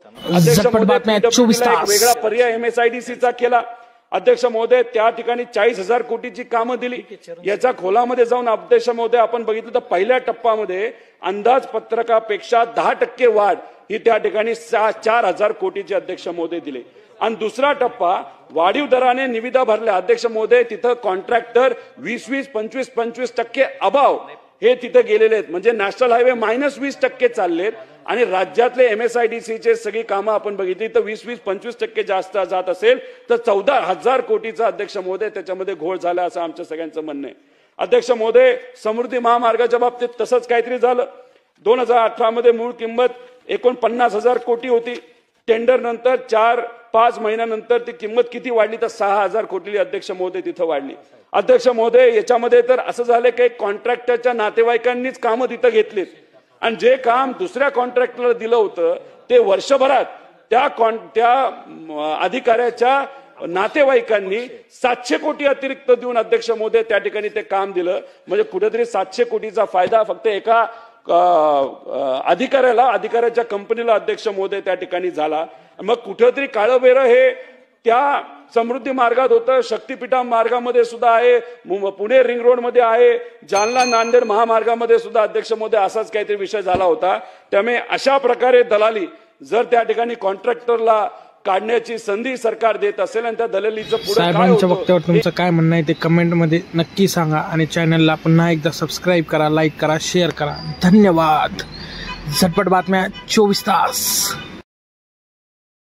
झटपट बातम्या 24 तास. वेगळा पर्याय MSIDCचा केला. अध्यक्ष महोदय, त्या ठिकाणी 40,000 कोटीची कामं दिली. याचा खोलामध्ये जाऊन अध्यक्ष महोदय आपण बघितलं तर पहिल्या टप्प्यामध्ये अंदाजपत्रकापेक्षा 10% वाढ ही त्या ठिकाणी 4,000 कोटीचे अध्यक्ष महोदय दिले. आणि दुसरा टप्पा वाढीव दराने निविदा भरल्या. अध्यक्ष महोदय, तिथं कॉन्ट्रॅक्टर 20-20, 25-25% अभाव हे तिथे गेलेले आहेत. म्हणजे नॅशनल हायवे -20% चाललेत आणि राज्यातले MSIDCचे सगळी कामं आपण बघितली तर 20-20, 25% जास्त जात असेल तर 14,000 कोटीचा अध्यक्ष महोदय त्याच्यामध्ये घोळ झाला असं आमच्या सगळ्यांचं म्हणणं आहे. अध्यक्ष महोदय, समृद्धी महामार्गाच्या बाबतीत तसंच काहीतरी झालं. 2018 मध्ये मूळ किंमत 49,000 कोटी होती. टेंडर नंतर 4-5 महिन्यानंतर ती किंमत किती वाढली तर 6,000 कोटी अध्यक्ष महोदय तिथं वाढली. अध्यक्ष महोदय, याच्यामध्ये तर असं झालं की कॉन्ट्रॅक्टरच्या नातेवाईकांनीच कामं तिथं घेतलीत आणि जे काम दुसऱ्या कॉन्ट्रॅक्टरला दिलं होतं ते वर्षभरात त्या अधिकाऱ्याच्या नातेवाईकांनी 700 कोटी अतिरिक्त देऊन अध्यक्ष महोदय त्या ठिकाणी ते काम दिलं. म्हणजे कुठेतरी 700 कोटीचा फायदा फक्त एका अधिकाऱ्याच्या कंपनीला अध्यक्ष महोदय त्या ठिकाणी झाला. मग कुठेतरी काळबेरं हे त्या समृद्धी मार्गात होतं, शक्तीपीठा मार्गामध्ये सुद्धा आहे, पुणे रिंग रोड मध्ये आहे, जालना नांदेड महामार्गामध्ये सुद्धा अध्यक्ष महोदय असाच काहीतरी विषय झाला होता. त्यामुळे अशा प्रकारे दलाली जर त्या ठिकाणी कॉन्ट्रॅक्टरला काढण्याची संधी सरकार देत असेल आणि त्या दलालीचं पुढे साहेबांच्या वक्तव्यावर तुमचं काय म्हणणं आहे ते कमेंट मध्ये नक्की सांगा आणि चॅनलला पुन्हा एकदा सबस्क्राईब करा, लाईक करा, शेअर करा. धन्यवाद. झटपट बातम्या 24 तास.